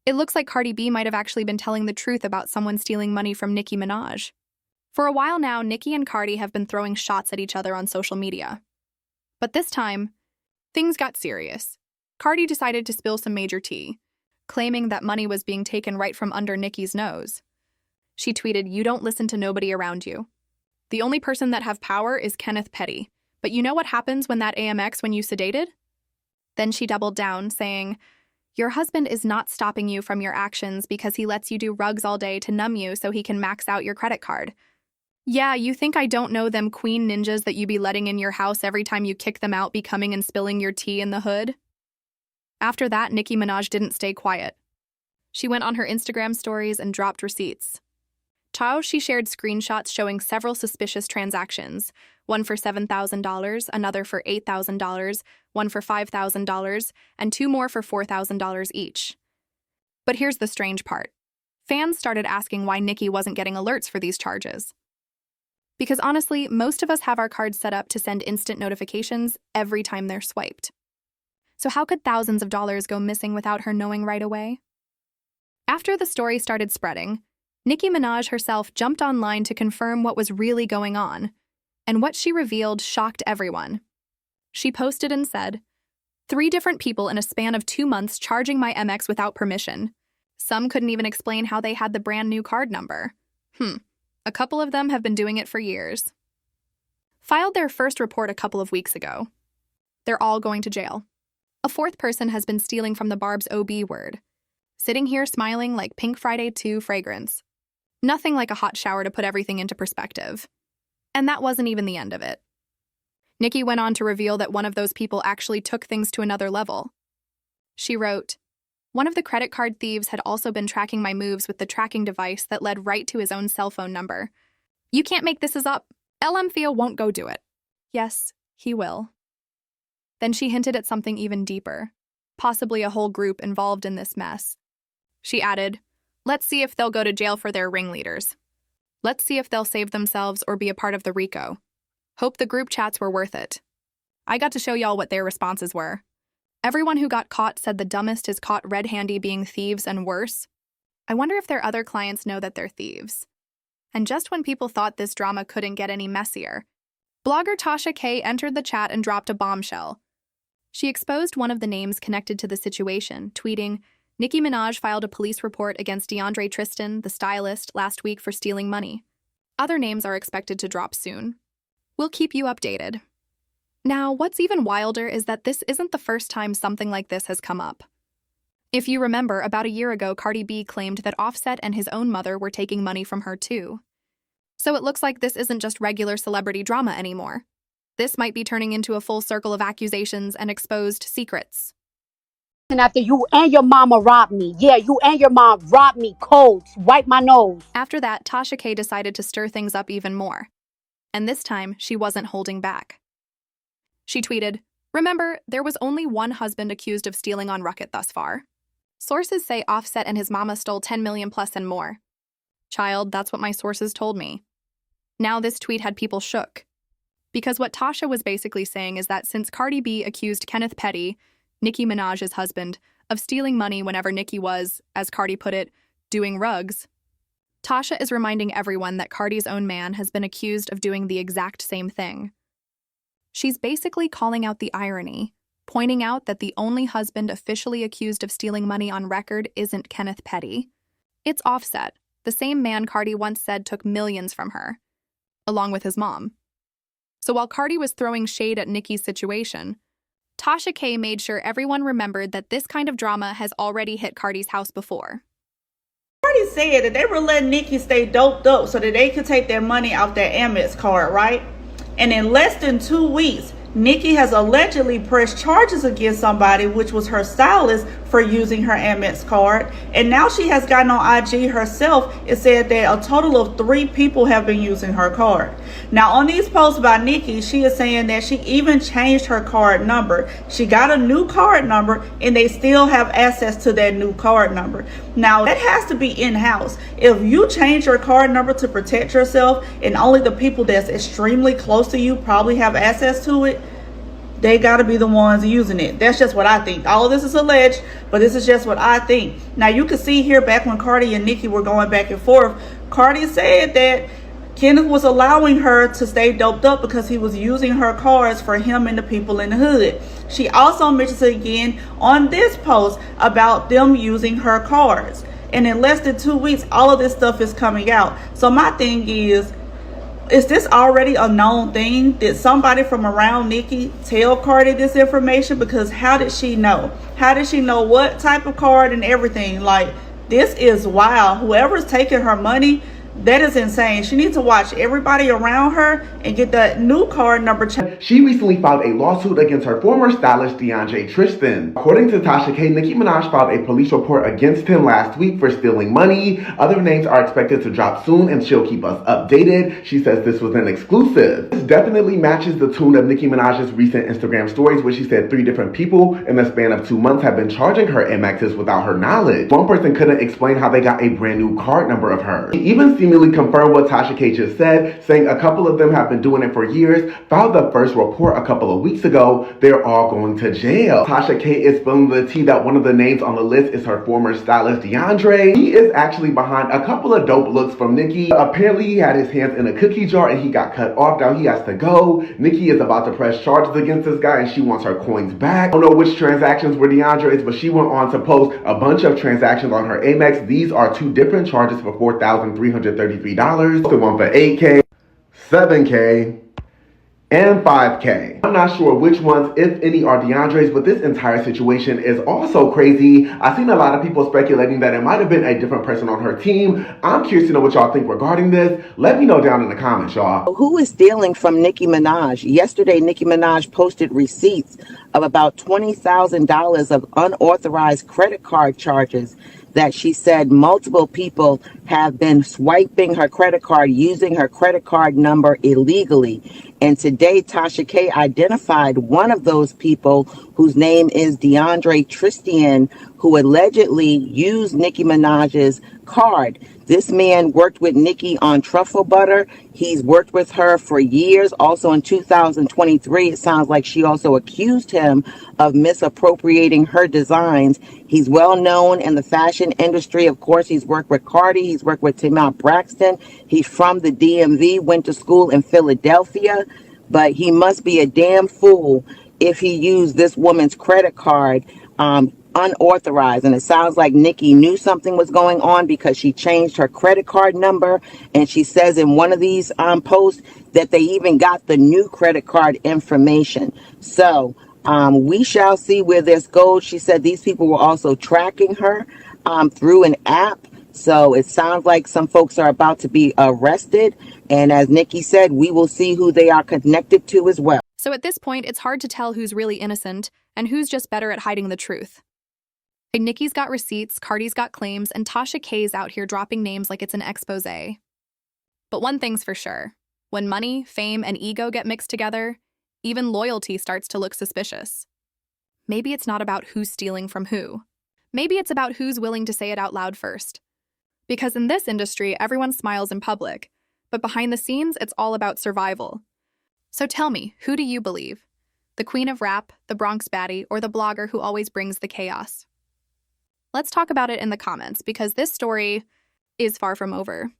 It looks like Cardi B might have actually been telling the truth about someone stealing money from Nicki Minaj. For a while now, Nicki and Cardi have been throwing shots at each other on social media. But this time, things got serious. Cardi decided to spill some major tea, claiming that money was being taken right from under Nicki's nose. She tweeted, "You don't listen to nobody around you. The only person that have power is Kenneth Petty. But you know what happens when that AMX when you sedated?" Then she doubled down, saying, "Your husband is not stopping you from your actions because he lets you do rugs all day to numb you so he can max out your credit card. Yeah, you think I don't know them queen ninjas that you be letting in your house every time you kick them out be coming and spilling your tea in the hood?" After that, Nicki Minaj didn't stay quiet. She went on her Instagram stories and dropped receipts. She shared screenshots showing several suspicious transactions, one for $7,000, another for $8,000, one for $5,000, and two more for $4,000 each. But here's the strange part. Fans started asking why Nicki wasn't getting alerts for these charges. Because honestly, most of us have our cards set up to send instant notifications every time they're swiped. So how could thousands of dollars go missing without her knowing right away? After the story started spreading, Nicki Minaj herself jumped online to confirm what was really going on, and what she revealed shocked everyone. She posted and said, 3 different people in a span of 2 months charging my MX without permission. Some couldn't even explain how they had the brand new card number. A couple of them have been doing it for years. Filed their first report a couple of weeks ago. They're all going to jail. A 4th person has been stealing from the Barb's OB word. Sitting here smiling like Pink Friday 2 fragrance. Nothing like a hot shower to put everything into perspective. And that wasn't even the end of it. Nicki went on to reveal that one of those people actually took things to another level. She wrote, "One of the credit card thieves had also been tracking my moves with the tracking device that led right to his own cell phone number. You can't make this up. LM Theo won't go do it." Yes, he will. Then she hinted at something even deeper, possibly a whole group involved in this mess. She added, "Let's see if they'll go to jail for their ringleaders. Let's see if they'll save themselves or be a part of the RICO. Hope the group chats were worth it." I got to show y'all what their responses were. Everyone who got caught said the dumbest is caught red-handed being thieves and worse. I wonder if their other clients know that they're thieves. And just when people thought this drama couldn't get any messier, blogger Tasha K entered the chat and dropped a bombshell. She exposed one of the names connected to the situation, tweeting, "Nicki Minaj filed a police report against DeAndre Tristan, the stylist, last week for stealing money. Other names are expected to drop soon. We'll keep you updated." Now, what's even wilder is that this isn't the first time something like this has come up. If you remember, about a year ago, Cardi B claimed that Offset and his own mother were taking money from her too. So it looks like this isn't just regular celebrity drama anymore. This might be turning into a full circle of accusations and exposed secrets. And after you and your mama robbed me. Yeah, you and your mom robbed me cold. Wipe my nose. After that, Tasha K decided to stir things up even more. And this time, she wasn't holding back. She tweeted, "Remember, there was only one husband accused of stealing on Rocket thus far. Sources say Offset and his mama stole 10 million plus and more. Child, that's what my sources told me." Now this tweet had people shook. Because what Tasha was basically saying is that since Cardi B accused Kenneth Petty, Nicki Minaj's husband, of stealing money whenever Nicki was, as Cardi put it, doing rugs, Tasha is reminding everyone that Cardi's own man has been accused of doing the exact same thing. She's basically calling out the irony, pointing out that the only husband officially accused of stealing money on record isn't Kenneth Petty. It's Offset, the same man Cardi once said took millions from her, along with his mom. So while Cardi was throwing shade at Nicki's situation, Tasha K made sure everyone remembered that this kind of drama has already hit Cardi's house before. Cardi said that they were letting Nicki stay doped up so that they could take their money off their Amex card, right? And in less than 2 weeks, Nicki has allegedly pressed charges against somebody, which was her stylist, for using her Amex card. And now she has gotten on IG herself and said that a total of 3 people have been using her card. Now on these posts by Nicki, she is saying that she even changed her card number. She got a new card number and they still have access to that new card number. Now that has to be in-house. If you change your card number to protect yourself and only the people that's extremely close to you probably have access to it, they got to be the ones using it. That's just what I think. All of this is alleged, but this is just what I think. Now, you can see here back when Cardi and Nicki were going back and forth, Cardi said that Kenneth was allowing her to stay doped up because he was using her cards for him and the people in the hood. She also mentions again on this post about them using her cards. And in less than 2 weeks, all of this stuff is coming out. So my thing is this already a known thing? Did somebody from around Nicki tell Cardi this information? Because how did she know? How did she know what type of card and everything? Like, this is wild. Whoever's taking her money, that is insane. She needs to watch everybody around her and get that new card number checked. She recently filed a lawsuit against her former stylist, DeAndre Tristan. According to Tasha K, Nicki Minaj filed a police report against him last week for stealing money. Other names are expected to drop soon, and she'll keep us updated. She says this was an exclusive. This definitely matches the tune of Nicki Minaj's recent Instagram stories, where she said 3 different people in the span of 2 months have been charging her Amexes without her knowledge. One person couldn't explain how they got a brand new card number of hers. She even seemingly confirmed what Tasha K just said, saying a couple of them have been doing it for years, filed the first report a couple of weeks ago. They're all going to jail. Tasha K is spilling the tea that one of the names on the list is her former stylist, DeAndre. He is actually behind a couple of dope looks from Nicki. Apparently, he had his hands in a cookie jar and he got cut off. Now he has to go. Nicki is about to press charges against this guy and she wants her coins back. I don't know which transactions were DeAndre's, but she went on to post a bunch of transactions on her Amex. These are 2 different charges for $4,333. The one for $8K, $7K, and $5K. I'm not sure which ones, if any, are DeAndre's, but this entire situation is also crazy. I've seen a lot of people speculating that it might have been a different person on her team. I'm curious to know what y'all think regarding this. Let me know down in the comments, y'all. Who is stealing from Nicki Minaj? Yesterday, Nicki Minaj posted receipts of about $20,000 of unauthorized credit card charges that she said multiple people have been swiping her credit card, using her credit card number illegally. And today, Tasha K identified one of those people, whose name is DeAndre Tristan, who allegedly used Nicki Minaj's card. This man worked with Nicki on truffle butter. He's worked with her for years. Also in 2023, it sounds like she also accused him of misappropriating her designs. He's well known in the fashion industry. Of course, he's worked with Cardi. He's worked with Tamar Braxton. He's from the DMV, went to school in Philadelphia. But he must be a damn fool if he used this woman's credit card unauthorized. And it sounds like Nicki knew something was going on because she changed her credit card number. And she says in one of these posts that they even got the new credit card information. So we shall see where this goes. She said these people were also tracking her through an app. So it sounds like some folks are about to be arrested. And as Nicki said, we will see who they are connected to as well. So at this point, it's hard to tell who's really innocent and who's just better at hiding the truth. Nicki's got receipts, Cardi's got claims, and Tasha K's out here dropping names like it's an expose. But one thing's for sure. When money, fame, and ego get mixed together, even loyalty starts to look suspicious. Maybe it's not about who's stealing from who. Maybe it's about who's willing to say it out loud first. Because in this industry, everyone smiles in public, but behind the scenes, it's all about survival. So tell me, who do you believe? The queen of rap, the Bronx Baddie, or the blogger who always brings the chaos? Let's talk about it in the comments, because this story is far from over.